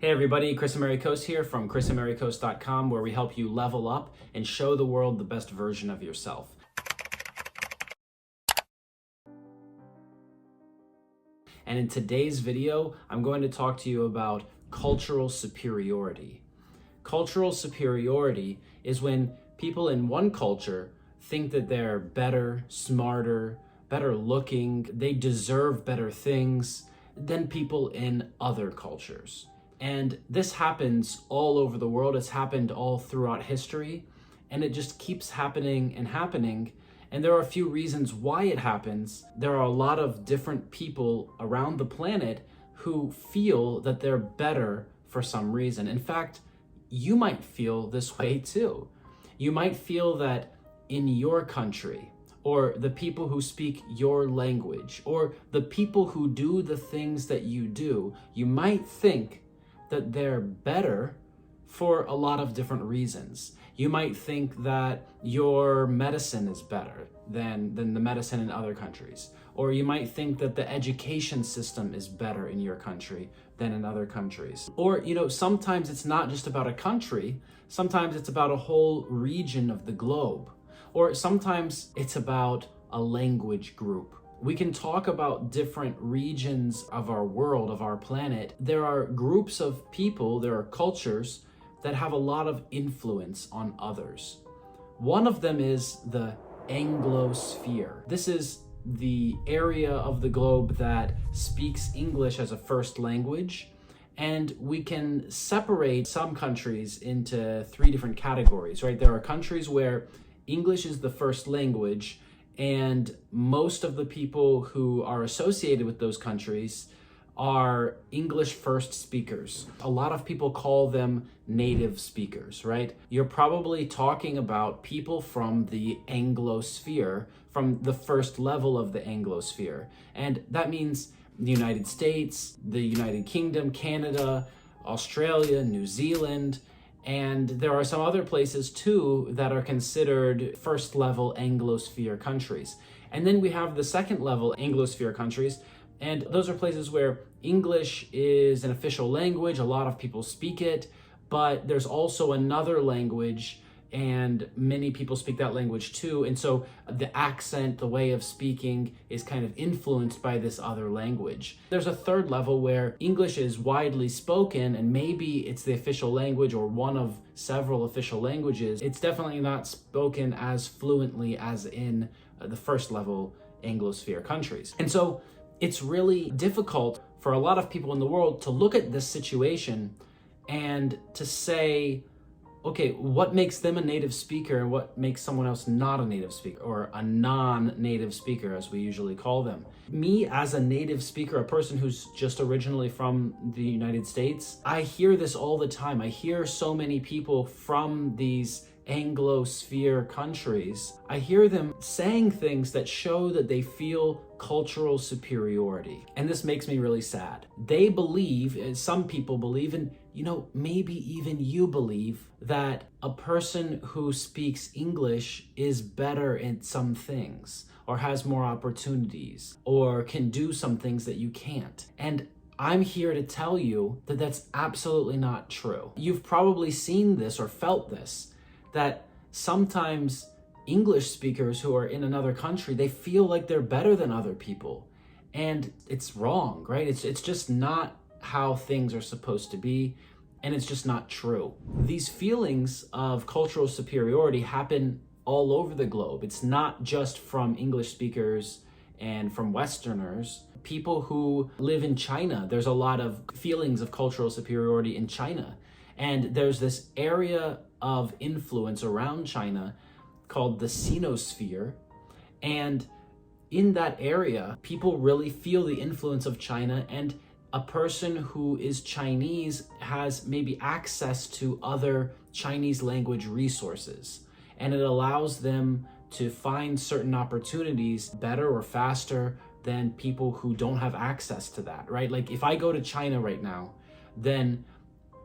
Hey everybody, Chris Americos here from chrisamericos.com, where we help you level up and show the world the best version of yourself. And in today's video, I'm going to talk to you about cultural superiority. Cultural superiority is when people in one culture think that they're better, smarter, better looking, they deserve better things than people in other cultures. And this happens all over the world. It's happened all throughout history, and it just keeps happening and happening. And there are a few reasons why it happens. There are a lot of different people around the planet who feel that they're better for some reason. In fact, you might feel this way too. You might feel that in your country, or the people who speak your language, or the people who do the things that you do, you might think that they're better for a lot of different reasons. You might think that your medicine is better than the medicine in other countries. Or you might think that the education system is better in your country than in other countries. Or, sometimes it's not just about a country, sometimes it's about a whole region of the globe. Or sometimes it's about a language group. We can talk about different regions of our world, of our planet. There are groups of people, there are cultures that have a lot of influence on others. One of them is the Anglosphere. This is the area of the globe that speaks English as a first language. And we can separate some countries into three different categories, right? There are countries where English is the first language, and most of the people who are associated with those countries are English first speakers. A lot of people call them native speakers, right? You're probably talking about people from the Anglosphere, from the first level of the Anglosphere. And that means the United States, the United Kingdom, Canada, Australia, New Zealand, and there are some other places too that are considered first level Anglosphere countries. And then we have the second level Anglosphere countries, and those are places where English is an official language, a lot of people speak it, but there's also another language and many people speak that language too. And so the accent, the way of speaking is kind of influenced by this other language. There's a third level where English is widely spoken and maybe it's the official language or one of several official languages. It's definitely not spoken as fluently as in the first level Anglosphere countries. And so it's really difficult for a lot of people in the world to look at this situation and to say, okay, what makes them a native speaker and what makes someone else not a native speaker, or a non-native speaker as we usually call them? Me as a native speaker, a person who's just originally from the United States, I hear this all the time. I hear so many people from these Anglosphere countries, I hear them saying things that show that they feel cultural superiority. And this makes me really sad. They believe, some people believe, and maybe even you believe, that a person who speaks English is better in some things, or has more opportunities, or can do some things that you can't. And I'm here to tell you that that's absolutely not true. You've probably seen this or felt this, that sometimes English speakers who are in another country, they feel like they're better than other people. And it's wrong, right? It's just not how things are supposed to be, and it's just not true. These feelings of cultural superiority happen all over the globe. It's not just from English speakers and from Westerners. People who live in China, there's a lot of feelings of cultural superiority in China. And there's this area of influence around China called the Sinosphere. And in that area, people really feel the influence of China, and a person who is Chinese has maybe access to other Chinese language resources. And it allows them to find certain opportunities better or faster than people who don't have access to that, right? Like if I go to China right now, then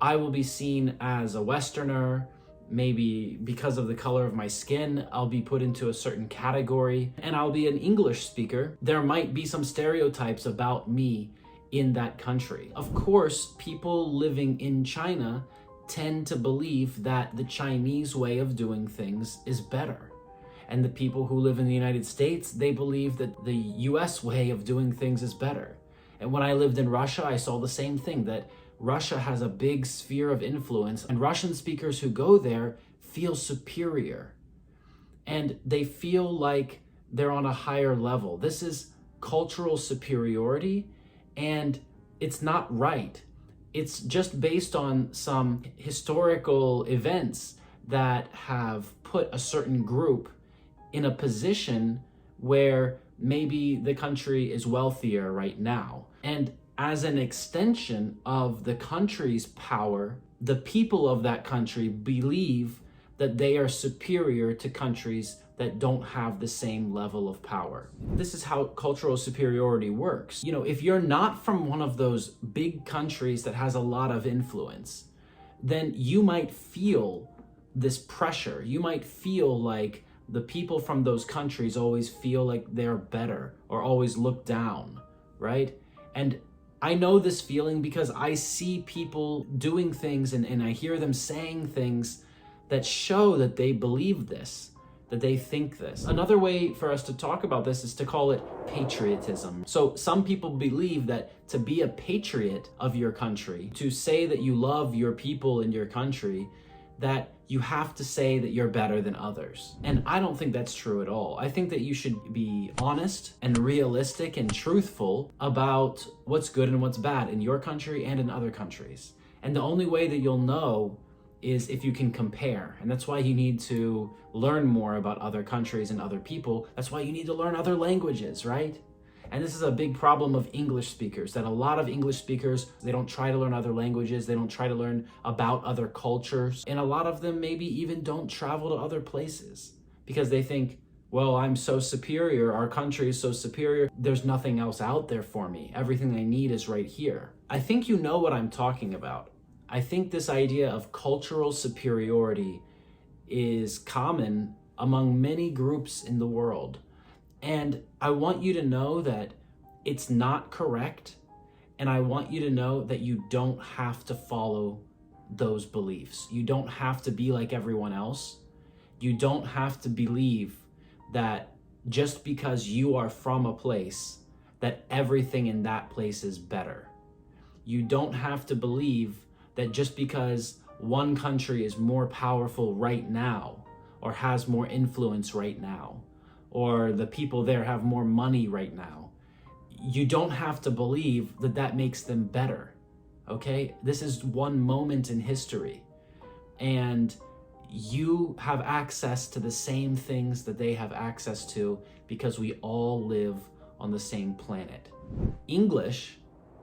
I will be seen as a Westerner. Maybe because of the color of my skin, I'll be put into a certain category, and I'll be an English speaker. There might be some stereotypes about me in that country. Of course, people living in China tend to believe that the Chinese way of doing things is better. And the people who live in the United States, they believe that the US way of doing things is better. And when I lived in Russia, I saw the same thing, that Russia has a big sphere of influence, and Russian speakers who go there feel superior. And they feel like they're on a higher level. This is cultural superiority, and it's not right. It's just based on some historical events that have put a certain group in a position where maybe the country is wealthier right now. And as an extension of the country's power, the people of that country believe that they are superior to countries that don't have the same level of power. This is how cultural superiority works. You know, if you're not from one of those big countries that has a lot of influence, then you might feel this pressure. You might feel like the people from those countries always feel like they're better or always look down, right? And I know this feeling because I see people doing things and I hear them saying things that show that they believe this, that they think this. Another way for us to talk about this is to call it patriotism. So some people believe that to be a patriot of your country, to say that you love your people in your country, that you have to say that you're better than others. And I don't think that's true at all. I think that you should be honest and realistic and truthful about what's good and what's bad in your country and in other countries. And the only way that you'll know is if you can compare. And that's why you need to learn more about other countries and other people. That's why you need to learn other languages, right? And this is a big problem of English speakers, that a lot of English speakers, they don't try to learn other languages, they don't try to learn about other cultures, and a lot of them maybe even don't travel to other places because they think, well, I'm so superior, our country is so superior, there's nothing else out there for me. Everything I need is right here. I think you know what I'm talking about. I think this idea of cultural superiority is common among many groups in the world. And I want you to know that it's not correct. And I want you to know that you don't have to follow those beliefs. You don't have to be like everyone else. You don't have to believe that just because you are from a place, that everything in that place is better. You don't have to believe that just because one country is more powerful right now, or has more influence right now, or the people there have more money right now, you don't have to believe that that makes them better, okay? This is one moment in history, and you have access to the same things that they have access to because we all live on the same planet. English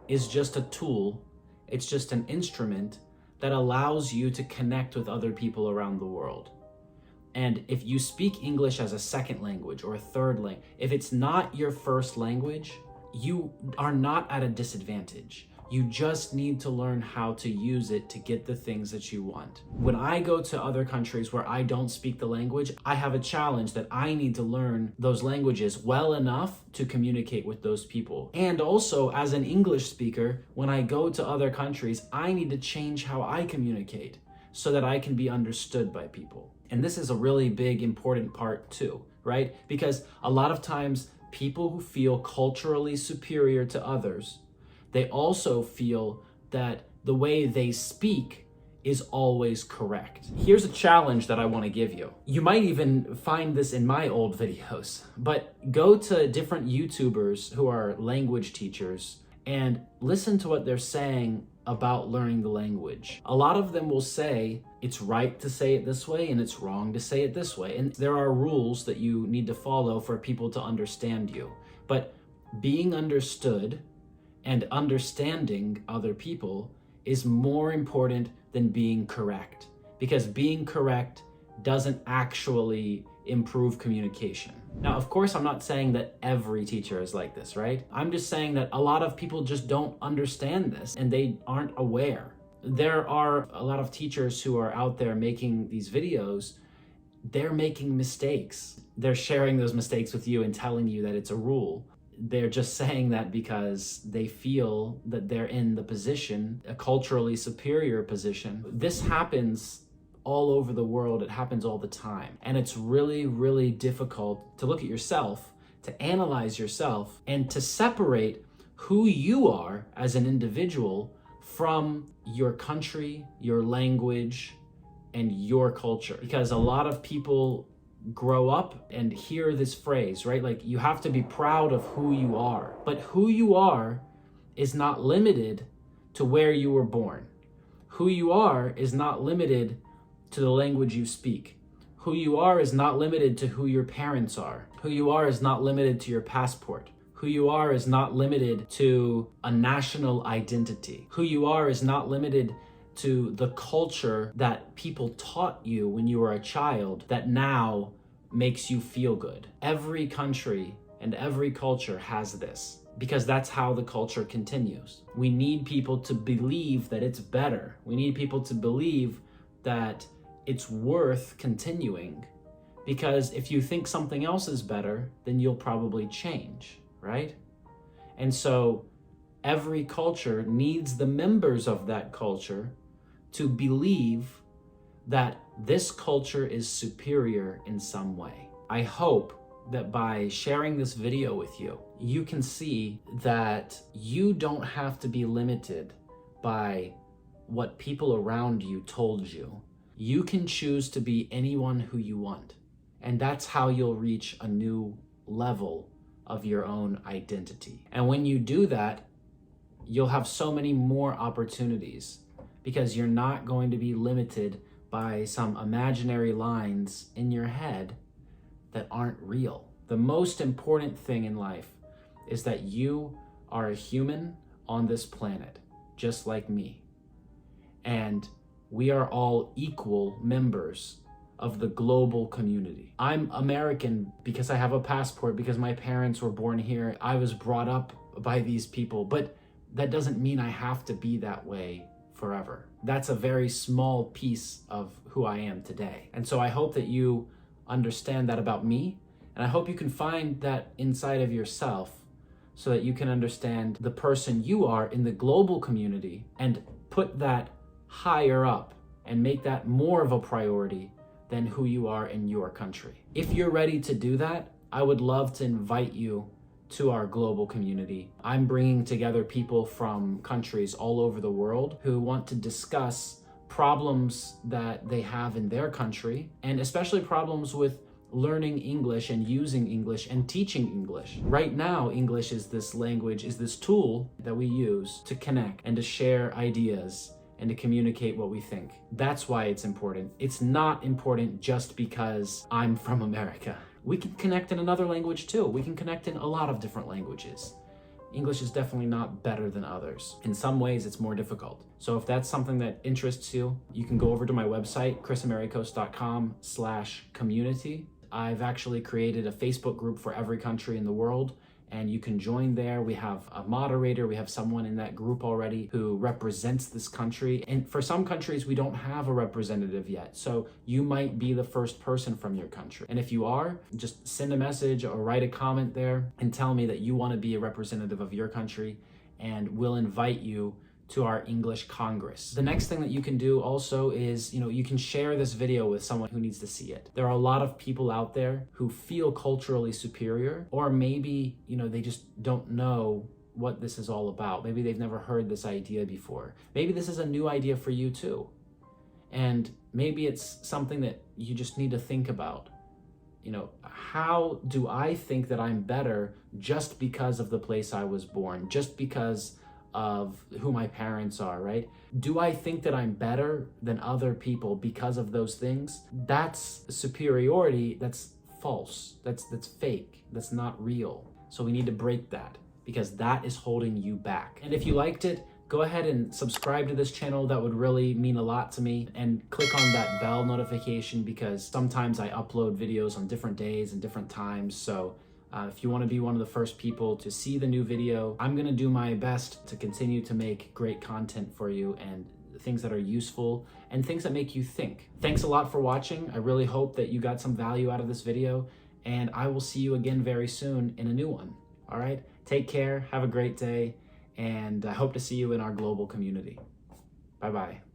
is just a tool, it's just an instrument that allows you to connect with other people around the world. And if you speak English as a second language or a third language, if it's not your first language, you are not at a disadvantage. You just need to learn how to use it to get the things that you want. When I go to other countries where I don't speak the language, I have a challenge that I need to learn those languages well enough to communicate with those people. And also, as an English speaker, when I go to other countries, I need to change how I communicate so that I can be understood by people. And this is a really big, important part too, right? Because a lot of times, people who feel culturally superior to others, they also feel that the way they speak is always correct. Here's a challenge that I want to give you. You might even find this in my old videos, but go to different YouTubers who are language teachers and listen to what they're saying about learning the language. A lot of them will say it's right to say it this way and it's wrong to say it this way. And there are rules that you need to follow for people to understand you. But being understood and understanding other people is more important than being correct, because being correct doesn't actually improve communication. Now, of course, I'm not saying that every teacher is like this, right? I'm just saying that a lot of people just don't understand this and they aren't aware. There are a lot of teachers who are out there making these videos. They're making mistakes. They're sharing those mistakes with you and telling you that it's a rule. they're just saying that because they feel that they're in the position, a culturally superior position. This happens all over the world. It happens all the time. And it's really, really difficult to look at yourself, to analyze yourself, and to separate who you are as an individual from your country, your language, and your culture. Because a lot of people grow up and hear this phrase, right? Like, you have to be proud of who you are. But who you are is not limited to where you were born. Who you are is not limited to the language you speak. Who you are is not limited to who your parents are. Who you are is not limited to your passport. Who you are is not limited to a national identity. Who you are is not limited to the culture that people taught you when you were a child that now makes you feel good. Every country and every culture has this, because that's how the culture continues. We need people to believe that it's better. We need people to believe that it's worth continuing, because if you think something else is better, then you'll probably change, right? And so every culture needs the members of that culture to believe that this culture is superior in some way. I hope that by sharing this video with you, you can see that you don't have to be limited by what people around you told you. You can choose to be anyone who you want. And that's how you'll reach a new level of your own identity. And when you do that, you'll have so many more opportunities, because you're not going to be limited by some imaginary lines in your head that aren't real. The most important thing in life is that you are a human on this planet, just like me. And we are all equal members of the global community. I'm American because I have a passport, because my parents were born here. I was brought up by these people, but that doesn't mean I have to be that way forever. That's a very small piece of who I am today. And so I hope that you understand that about me, and I hope you can find that inside of yourself so that you can understand the person you are in the global community and put that higher up and make that more of a priority than who you are in your country. If you're ready to do that, I would love to invite you to our global community. I'm bringing together people from countries all over the world who want to discuss problems that they have in their country, and especially problems with learning English and using English and teaching English. Right now, English is this language, is this tool that we use to connect and to share ideas and to communicate what we think. That's why it's important. It's not important just because I'm from America. We can connect in another language too. We can connect in a lot of different languages. English is definitely not better than others. In some ways, it's more difficult. So if that's something that interests you, you can go over to my website, chrisamericos.com/community. I've actually created a Facebook group for every country in the world, and you can join there. We have a moderator. We have someone in that group already who represents this country. And for some countries, we don't have a representative yet. So you might be the first person from your country. And if you are, just send a message or write a comment there and tell me that you want to be a representative of your country, and we'll invite you to our English Congress. The next thing that you can do also is, you can share this video with someone who needs to see it. There are a lot of people out there who feel culturally superior, or maybe, they just don't know what this is all about. Maybe they've never heard this idea before. Maybe this is a new idea for you too. And maybe it's something that you just need to think about. How do I think that I'm better just because of the place I was born, just because of who my parents are, right? Do I think that I'm better than other people because of those things? That's superiority. That's false. That's fake. That's not real. So we need to break that, because that is holding you back. And if you liked it, go ahead and subscribe to this channel. That would really mean a lot to me. And click on that bell notification, because sometimes I upload videos on different days and different times. So if you want to be one of the first people to see the new video, I'm going to do my best to continue to make great content for you, and things that are useful and things that make you think. Thanks a lot for watching. I really hope that you got some value out of this video, and I will see you again very soon in a new one. All right, take care, have a great day, and I hope to see you in our global community. Bye-bye.